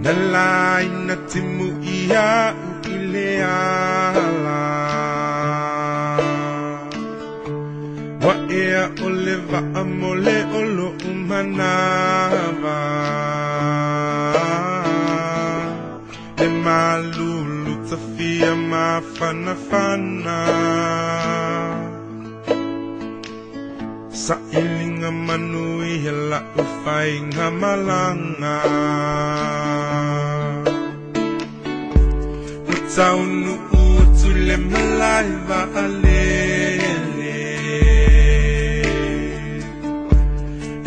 Nalai na timu ia uileala Wa ea oleva amole olo umanava Le malulu tafia mafana fana Sa ilinga Manuia la ufainga malanga Taunu utule malaiva alele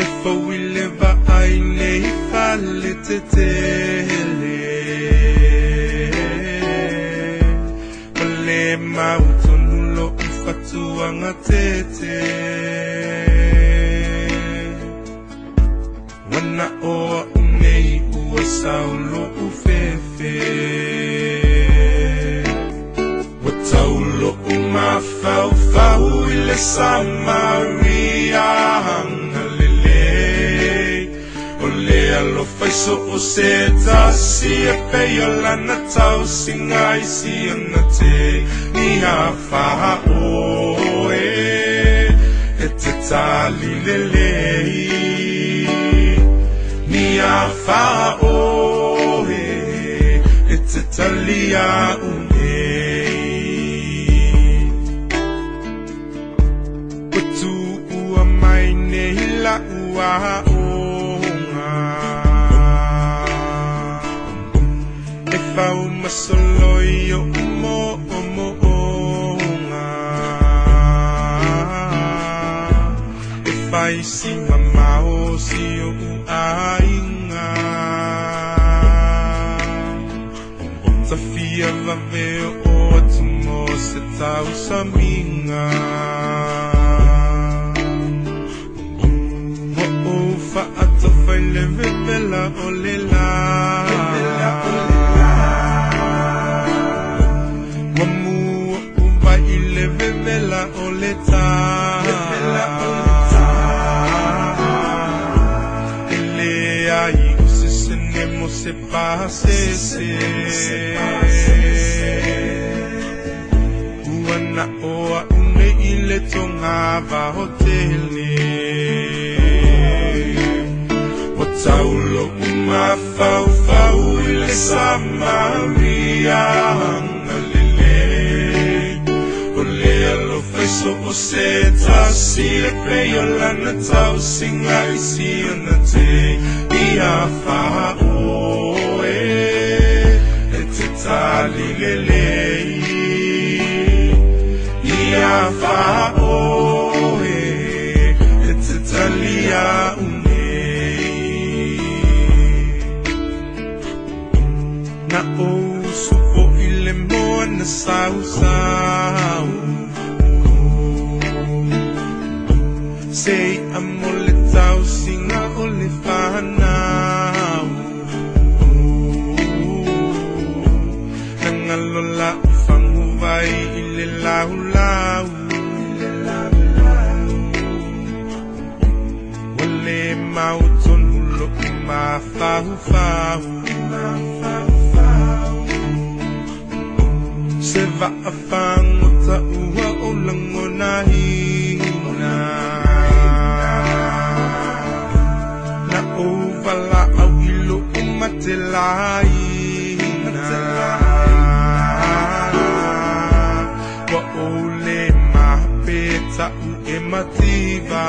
If we live aine ifale tetele Wale mautunulo ufatua ngatete Wana oa unei ua saulo ufefe Wataulo umafau fau ile Samaria hangalele Ole alo faiso o seta si e peyo lana tau singai si anate Ni hafa oe e te tali lelei Ni hafa oe e te talia La ua onga E fau masoloi o mo onga E fai si mamao si o ainga Tafia vaveo o atumo se tau saminga Fa'ata faile vevela olela Wamua uva ile vevela oleta Ele ai usisenemo se pasese Uana oa une ile tongava hotele Wataulo umafau fau ile Samaria hangalele Ole alo faiso o seta si e peyo lana tau singai si anate Ia faha oe e te tali lelei Ia faha oe e te talia Na o supo ile moa na sau Sei amole tau singa ole Fanau Nangalola ufangu vai ile lau Wale mauton hulo umafau Se va a fanguta ua o langona hina Na o vala au ilo umatelaina Wa o le mapeta u emativa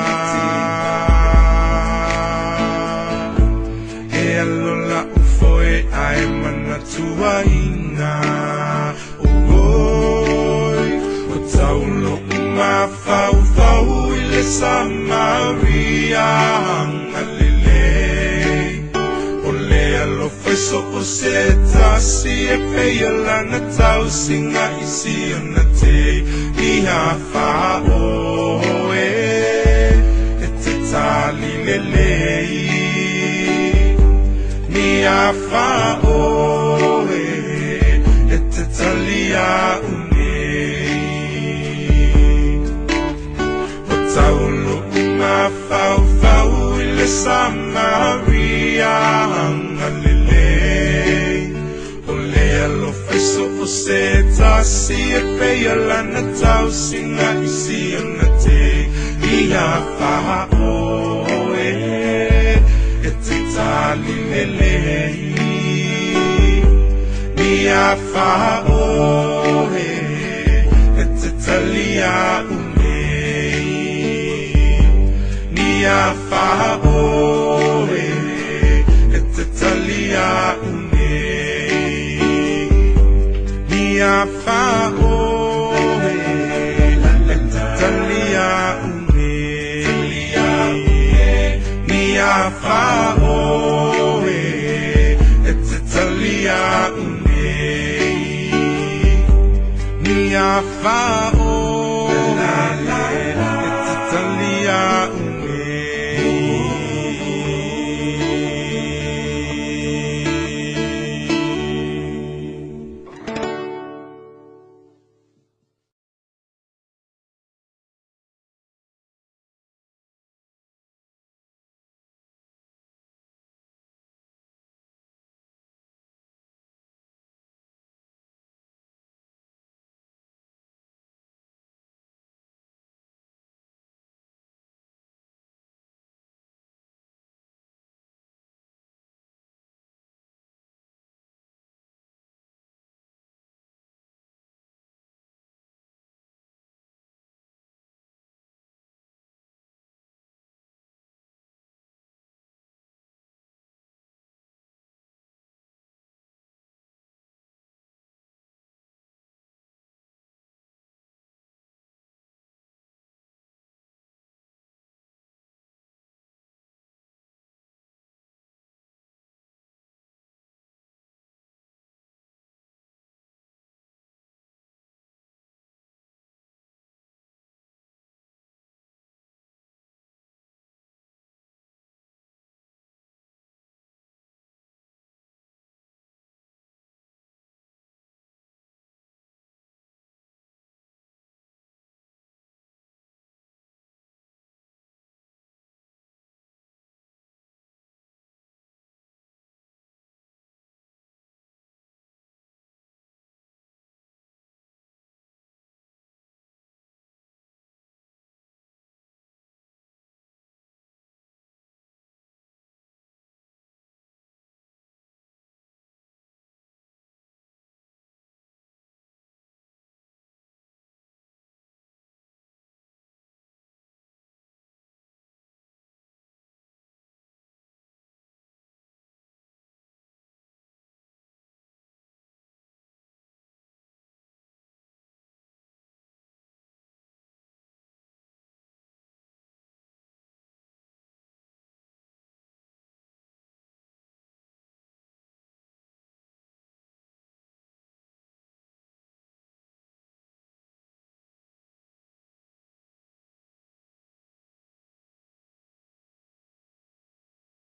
E alola ufoe ae mana tuaina Wataulo umafau fau ile Samaria hangalele Ole alo faiso o seta si e peyo lana tau singa isi anate Iha fa oe e te tali lelei Ni hafa oe e te talia Wataulo umafau fau ile Samaria hangalele se tasi e pea lana tau singa isi ana te ia whao e te tali lelei ia whao e te tali a unei ia whao e te tali a unei ia whao Talia Fa'o it's Talia Nia Fa'o